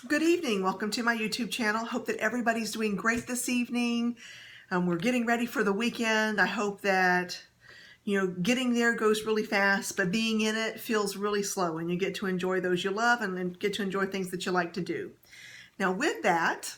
Good evening. Welcome to my YouTube channel. Hope that everybody's doing great this evening. We're getting ready for the weekend. I hope that, getting there goes really fast, but being in it feels really slow and you get to enjoy those you love and then get to enjoy things that you like to do. Now with that,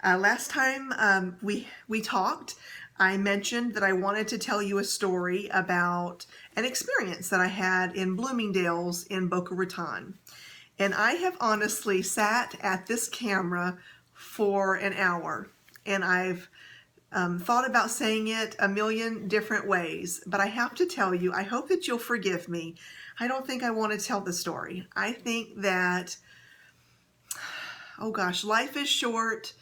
last time we talked, I mentioned that I wanted to tell you a story about an experience that I had in Bloomingdale's in Boca Raton. And I have honestly sat at this camera for an hour, and I've thought about saying it a million different ways, but I have to tell you, I hope that you'll forgive me. I don't think I want to tell the story. I think that, oh gosh, life is short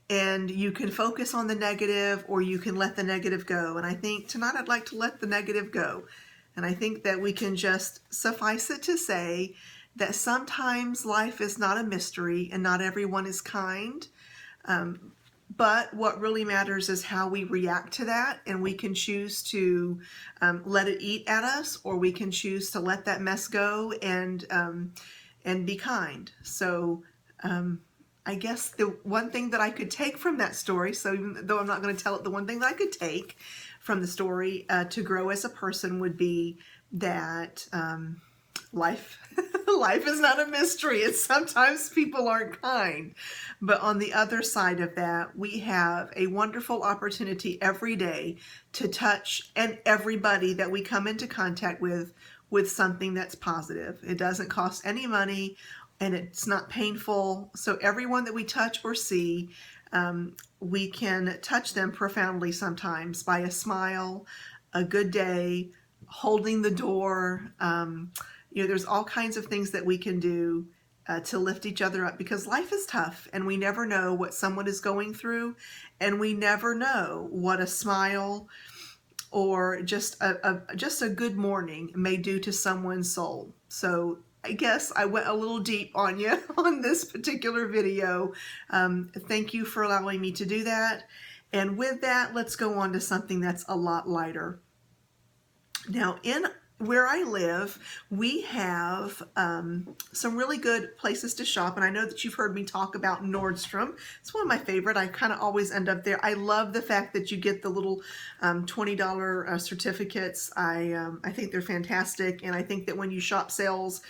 and you can focus on the negative or you can let the negative go. And I think tonight I'd like to let the negative go. And I think that we can just suffice it to say that sometimes life is not a mystery and not everyone is kind. But what really matters is how we react to that, and we can choose to let it eat at us, or we can choose to let that mess go and be kind. So I guess the one thing that I could take from that story, so even though I'm not going to tell it, the one thing that I could take from the story to grow as a person would be that life is not a mystery, and sometimes people aren't kind. But on the other side of that, we have a wonderful opportunity every day to touch everybody that we come into contact with something that's positive. It doesn't cost any money and it's not painful. So everyone that we touch or see, we can touch them profoundly sometimes by a smile, a good day, holding the door. There's all kinds of things that we can do to lift each other up, because life is tough and we never know what someone is going through, and we never know what a smile or just a good morning may do to someone's soul. So I guess I went a little deep on you on this particular video. Thank you for allowing me to do that. And with that, let's go on to something that's a lot lighter. Now, in where I live, we have some really good places to shop, and I know that you've heard me talk about Nordstrom. It's one of my favorite. I kind of always end up there. I love the fact that you get the little $20 certificates. I think they're fantastic, and I think that when you shop sales,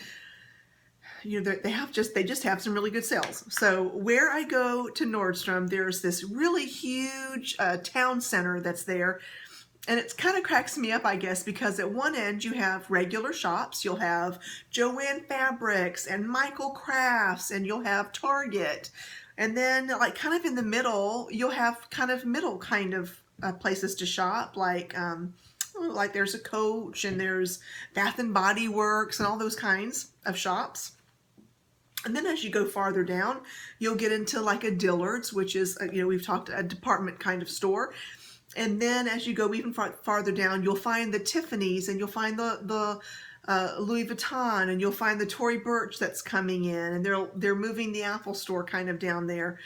they just have some really good sales. So where I go to Nordstrom, there's this really huge town center that's there. And it kind of cracks me up, I guess, because at one end you have regular shops. You'll have Joann Fabrics and Michael Crafts, and you'll have Target. And then, like, kind of in the middle, you'll have kind of middle kind of places to shop, like there's a Coach, and there's Bath and Body Works, and all those kinds of shops. And then as you go farther down, you'll get into like a Dillard's, which is, we've talked a department kind of store. And then as you go even farther down, you'll find the Tiffany's, and you'll find the Louis Vuitton, and you'll find the Tory Burch that's coming in, and they're moving the Apple store kind of down there.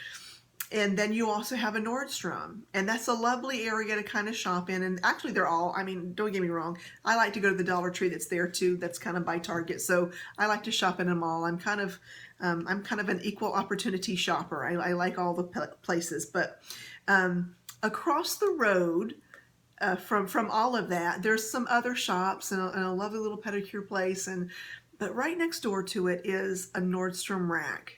And then you also have a Nordstrom, and that's a lovely area to kind of shop in. And actually they're all, don't get me wrong, I like to go to the Dollar Tree that's there too, that's kind of by Target. So I like to shop in them all. I'm kind of an equal opportunity shopper. I like all the places, but across the road from all of that, there's some other shops and a lovely little pedicure place, but right next door to it is a Nordstrom Rack.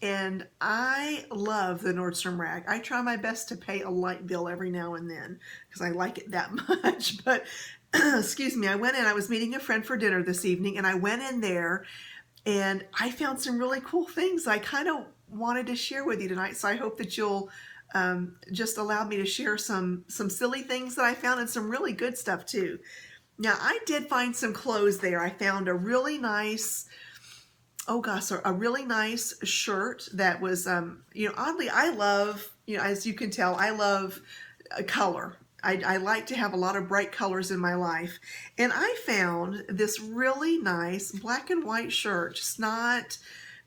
And I love the Nordstrom Rack. I try my best to pay a light bill every now and then because I like it that much. But excuse me, I went in, I was meeting a friend for dinner this evening, and I went in there and I found some really cool things I kind of wanted to share with you tonight. So I hope that you'll just allow me to share some silly things that I found, and some really good stuff too. Now, I did find some clothes there. I found a really nice, a really nice shirt that was, oddly, I love, as you can tell, I love color. I like to have a lot of bright colors in my life. And I found this really nice black and white shirt, just not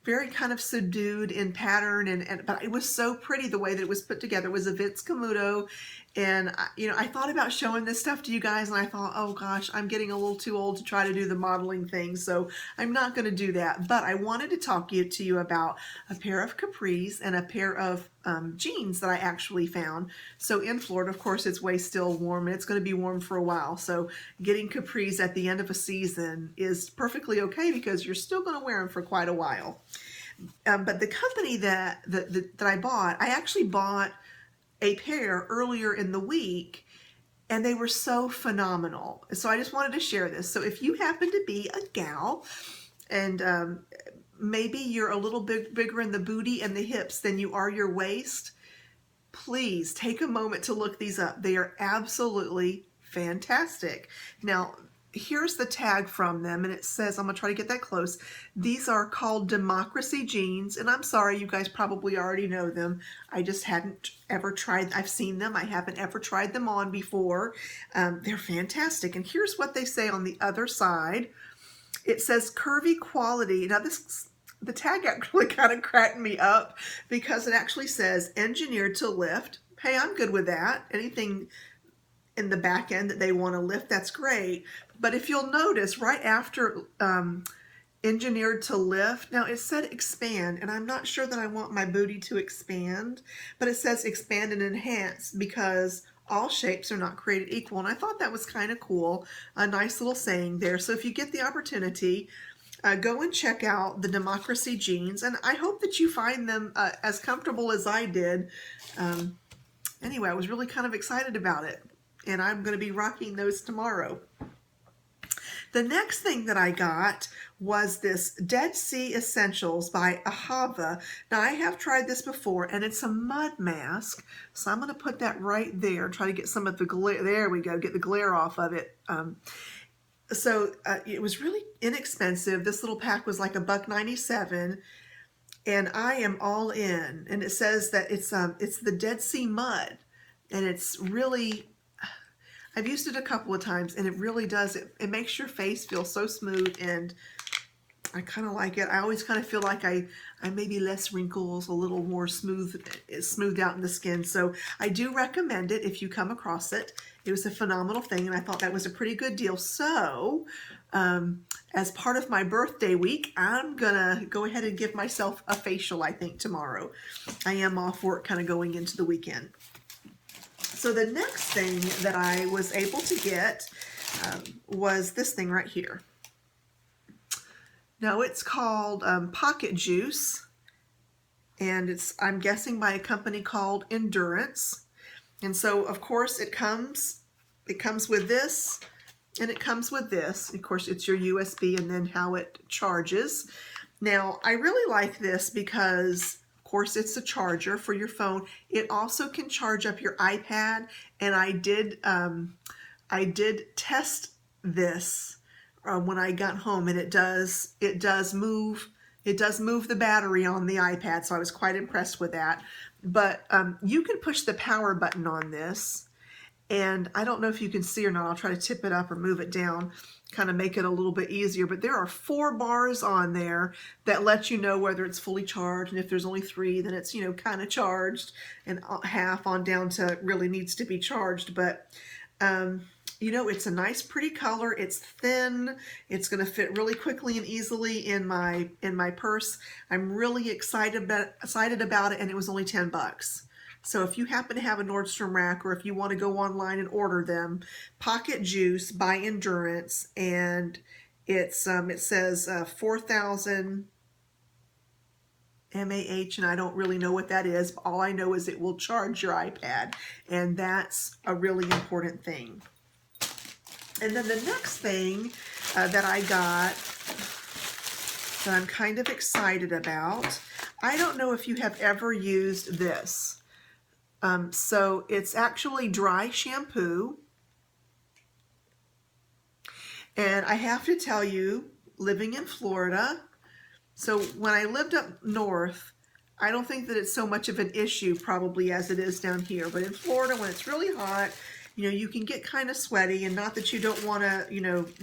very kind of subdued in pattern, but it was so pretty the way that it was put together. It was a Vince Camuto, And I thought about showing this stuff to you guys, and I thought, oh gosh, I'm getting a little too old to try to do the modeling thing, so I'm not going to do that. But I wanted to talk to you about a pair of capris and a pair of jeans that I actually found. So in Florida, of course, it's way still warm, and it's going to be warm for a while. So getting capris at the end of a season is perfectly okay because you're still going to wear them for quite a while. But the company that I bought, I actually bought a pair earlier in the week, and they were so phenomenal. So I just wanted to share this. So if you happen to be a gal and maybe you're a little bit bigger in the booty and the hips than you are your waist, please take a moment to look these up. They are absolutely fantastic. Now, here's the tag from them, and it says, I'm going to try to get that close. These are called Democracy jeans, and I'm sorry, you guys probably already know them. I just hadn't ever tried. I've seen them. I haven't ever tried them on before. They're fantastic, and here's what they say on the other side. It says curvy quality. Now, the tag actually kind of cracked me up because it actually says engineered to lift. Hey, I'm good with that. Anything in the back end that they want to lift, that's great. But if you'll notice, right after engineered to lift, now it said expand, and I'm not sure that I want my booty to expand, but it says expand and enhance because all shapes are not created equal. And I thought that was kind of cool, a nice little saying there. So if you get the opportunity, go and check out the Democracy jeans, and I hope that you find them as comfortable as I did. Anyway, I was really kind of excited about it, and I'm going to be rocking those tomorrow. The next thing that I got was this Dead Sea Essentials by Ahava. Now, I have tried this before, and it's a mud mask, so I'm going to put that right there, try to get some of the glare. There we go, get the glare off of it. It was really inexpensive. This little pack was like $1.97, and I am all in. And it says that it's the Dead Sea mud, and it's really, I've used it a couple of times, and it really does. It makes your face feel so smooth, and I kind of like it. I always kind of feel like I maybe less wrinkles, a little more smoothed out in the skin. So I do recommend it if you come across it. It was a phenomenal thing, and I thought that was a pretty good deal. So as part of my birthday week, I'm gonna go ahead and give myself a facial, I think, tomorrow. I am off work kind of going into the weekend. So the next thing that I was able to get was this thing right here. Now it's called Pocket Juice, and it's, I'm guessing, by a company called Endurance. And so, of course, it comes with this, and it comes with this. Of course, it's your USB and then how it charges. Now, I really like this because, of course, it's a charger for your phone. It also can charge up your iPad, and I did test this when I got home, and it does move the battery on the iPad, so I was quite impressed with that. But you can push the power button on this, and I don't know if you can see or not. I'll try to tip it up or move it down, kind of make it a little bit easier. But there are 4 bars on there that let you know whether it's fully charged, and if there's only 3, then it's, kind of charged, and half on down to really needs to be charged. But it's a nice, pretty color. It's thin. It's going to fit really quickly and easily in my purse. I'm really excited about it, and it was only $10. So if you happen to have a Nordstrom Rack, or if you want to go online and order them, Pocket Juice by Endurance, and it says 4,000 mAh, and I don't really know what that is. All I know is it will charge your iPad, and that's a really important thing. And then the next thing that I got that I'm kind of excited about, I don't know if you have ever used this. So it's actually dry shampoo. And I have to tell you, living in Florida, so when I lived up north, I don't think that it's so much of an issue probably as it is down here. But in Florida, when it's really hot, you can get kind of sweaty, and not that you don't want to, you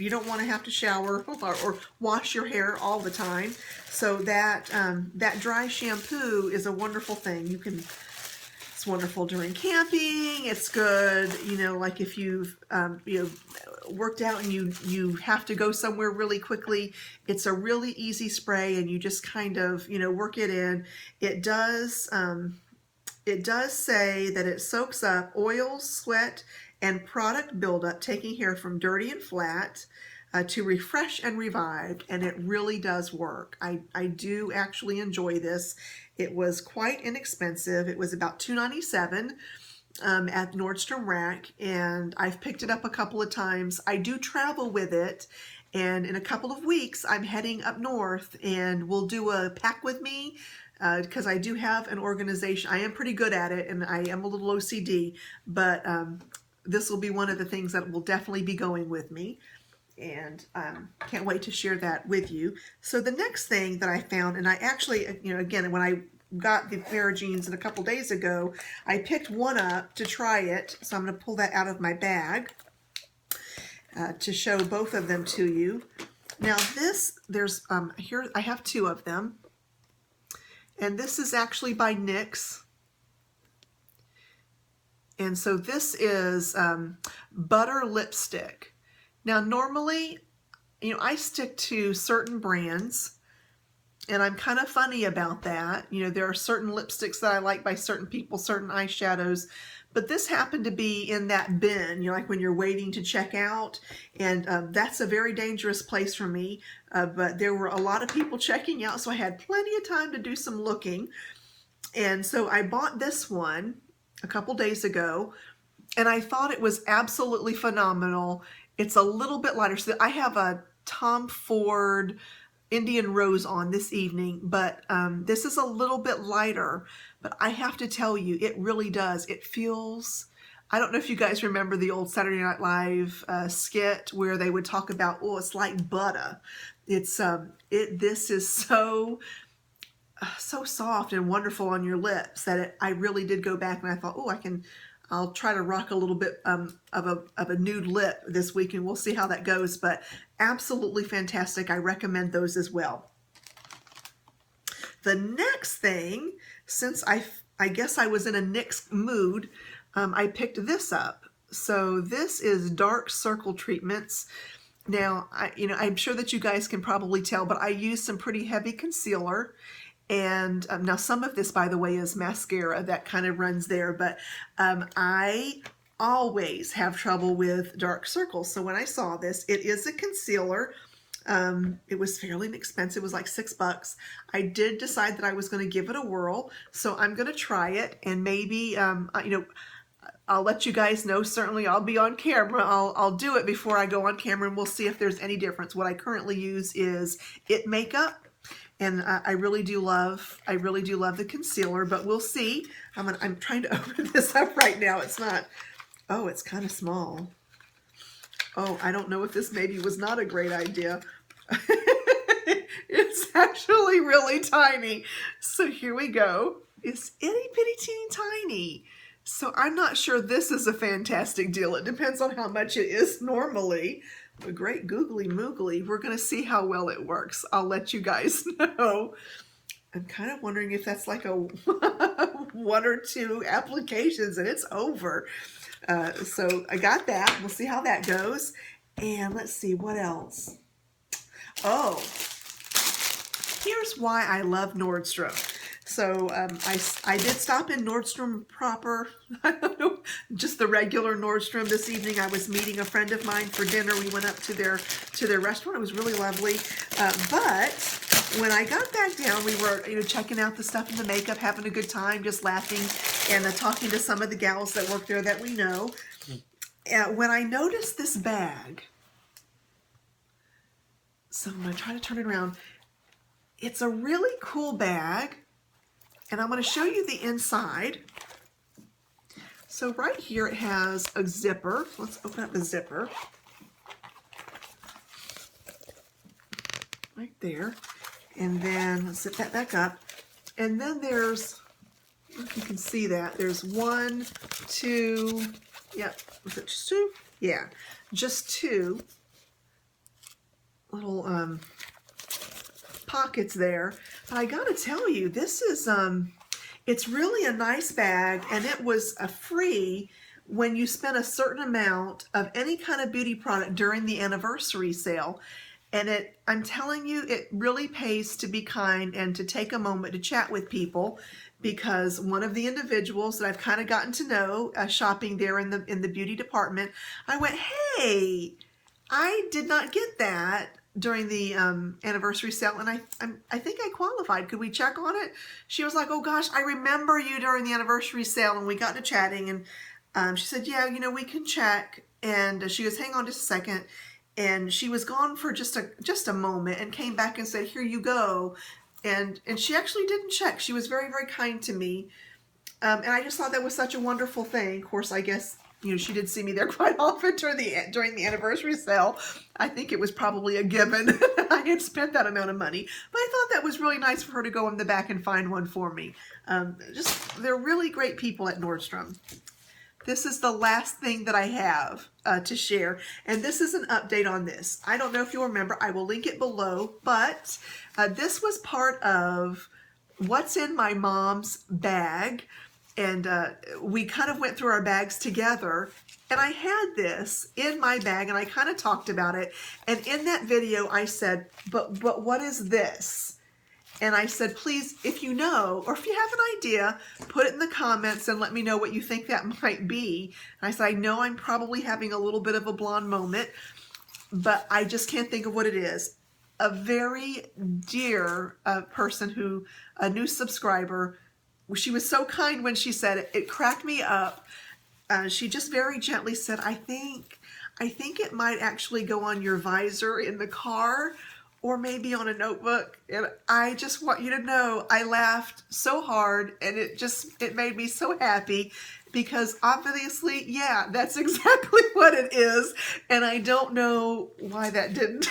don't want to have to shower or wash your hair all the time. So that dry shampoo is a wonderful thing. You can It's wonderful during camping. It's good, you know, like if you've worked out and you have to go somewhere really quickly. It's a really easy spray, and you just kind of, you know, work it in. It does say that it soaks up oils, sweat, and product buildup, taking hair from dirty and flat to refresh and revive, and it really does work. I do actually enjoy this. It was quite inexpensive. It was about $2.97 at Nordstrom Rack, and I've picked it up a couple of times. I do travel with it, and in a couple of weeks I'm heading up north, and we'll do a pack with me because I do have an organization. I am pretty good at it, and I am a little OCD, but this will be one of the things that will definitely be going with me, and can't wait to share that with you. So the next thing that I found, and I actually, you know, again, when I got the pair of jeans a couple days ago, I picked one up to try it. So I'm going to pull that out of my bag to show both of them to you. Now there's here I have two of them, and this is actually by NYX. And so this is butter lipstick. Now normally, you know, I stick to certain brands, and I'm kind of funny about that. You know, there are certain lipsticks that I like by certain people, certain eyeshadows, but this happened to be in that bin, you know, like when you're waiting to check out, and that's a very dangerous place for me, but there were a lot of people checking out, so I had plenty of time to do some looking, and so I bought this one a couple days ago, and I thought it was absolutely phenomenal. It's a little bit lighter. So I have a Tom Ford Indian Rose on this evening, but this is a little bit lighter, but I have to tell you, it really does. It feels, I don't know if you guys remember the old Saturday Night Live skit where they would talk about, oh, it's like butter. It's, this is so soft and wonderful on your lips that I really did go back and I thought, oh, I'll try to rock a little bit of a nude lip this week, and we'll see how that goes, but absolutely fantastic. I recommend those as well. The next thing, since I guess I was in a NYX mood, I picked this up. So this is Dark Circle Treatments. Now, I'm sure that you guys can probably tell, but I use some pretty heavy concealer. And now some of this, by the way, is mascara that kind of runs there, but I always have trouble with dark circles. So when I saw this, it is a concealer. It was fairly inexpensive. It was like $6. I did decide that I was going to give it a whirl. So I'm going to try it, and maybe, I'll let you guys know. Certainly I'll be on camera. I'll do it before I go on camera, and we'll see if there's any difference. What I currently use is It Makeup. And I really do love the concealer, but we'll see. I'm trying to open this up right now. It's not, oh, it's kind of small. Oh, I don't know if this maybe was not a great idea. It's actually really tiny. So here we go. It's itty bitty teeny tiny. So I'm not sure this is a fantastic deal. It depends on how much it is normally. A great googly moogly. We're going to see how well it works. I'll let you guys know. I'm kind of wondering if that's like a 1 or 2 applications and it's over. So I got that. We'll see how that goes. And let's see what else. Oh, here's why I love Nordstrom. So I did stop in Nordstrom proper, I don't know, just the regular Nordstrom this evening. I was meeting a friend of mine for dinner. We went up to their restaurant. It was really lovely. But when I got back down, we were checking out the stuff and the makeup, having a good time, just laughing and talking to some of the gals that work there that we know. When I noticed this bag, so I'm going to try to turn it around. It's a really cool bag. And I'm going to show you the inside. So right here it has a zipper. Let's open up the zipper. Right there. And then let's zip that back up. And then there's, I don't know if you can see that, there's 1, 2, yep, was it just 2? Yeah, just 2 little pockets there. But I gotta tell you, this is It's really a nice bag, and it was a free when you spent a certain amount of any kind of beauty product during the anniversary sale. And I'm telling you, it really pays to be kind and to take a moment to chat with people, because one of the individuals that I've kind of gotten to know shopping there in the beauty department, I went, hey, I did not get that during the anniversary sale, and I think I qualified. Could we check on it? She was like, oh gosh, I remember you during the anniversary sale, and we got to chatting, and she said, yeah, we can check. And she goes, hang on just a second. And she was gone for just a moment and came back and said, here you go. And she actually didn't check. She was very, very kind to me. And I just thought that was such a wonderful thing. Of course, I guess, she did see me there quite often during the anniversary sale. I think it was probably a given. I had spent that amount of money. But I thought that was really nice for her to go in the back and find one for me. They're really great people at Nordstrom. This is the last thing that I have to share, and this is an update on this. I don't know if you'll remember. I will link it below, but this was part of what's in my mom's bag, and we kind of went through our bags together, and I had this in my bag, and I kind of talked about it, and in that video I said, but what is this? And I said, please, if you know, or if you have an idea, put it in the comments and let me know what you think that might be. And I said, I know I'm probably having a little bit of a blonde moment, but I just can't think of what it is. A very dear person a new subscriber, she was so kind when she said it. It cracked me up. She just very gently said, I think it might actually go on your visor in the car, or maybe on a notebook. And I just want you to know, I laughed so hard, and it made me so happy, because obviously, yeah, that's exactly what it is. And I don't know why that didn't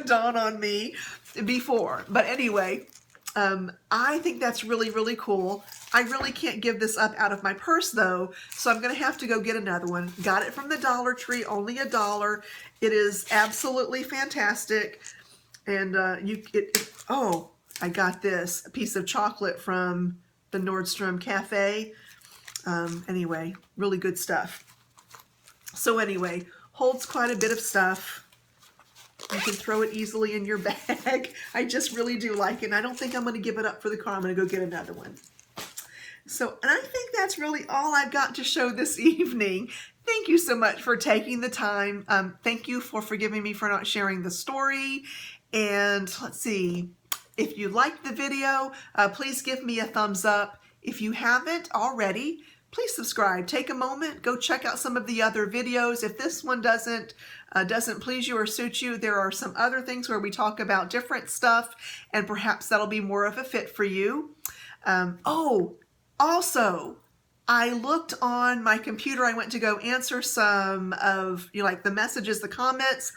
dawn on me before. But anyway, I think that's really, really cool. I really can't give this up out of my purse though, so I'm gonna have to go get another one. Got it from the Dollar Tree, only $1. It is absolutely fantastic. And oh, I got this, a piece of chocolate from the Nordstrom Cafe. Anyway, really good stuff. So anyway, holds quite a bit of stuff. You can throw it easily in your bag. I just really do like it, and I don't think I'm going to give it up for the car. I'm going to go get another one. So, and I think that's really all I've got to show this evening. Thank you so much for taking the time. Thank you for forgiving me for not sharing the story. And let's see, if you liked the video, please give me a thumbs up. If you haven't already, please subscribe. Take a moment, go check out some of the other videos. If this one doesn't please you or suit you, there are some other things where we talk about different stuff, and perhaps that'll be more of a fit for you. Oh, also, I looked on my computer. I went to go answer some of like the messages, the comments.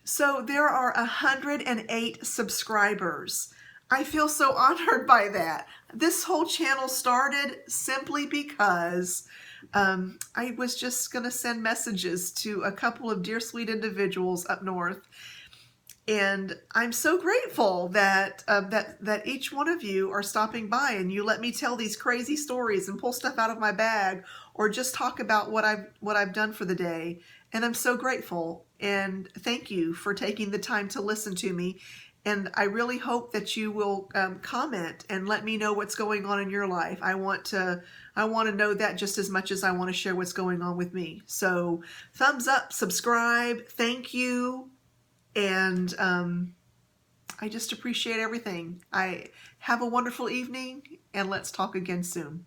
So there are 108 subscribers. I feel so honored by that. This whole channel started simply because I was just going to send messages to a couple of dear sweet individuals up north. And I'm so grateful that that each one of you are stopping by and you let me tell these crazy stories and pull stuff out of my bag, or just talk about what I've done for the day. And I'm so grateful, and thank you for taking the time to listen to me. And I really hope that you will comment and let me know what's going on in your life. I want to know that just as much as I want to share what's going on with me. So thumbs up, subscribe, thank you. And I just appreciate everything. Have a wonderful evening, and let's talk again soon.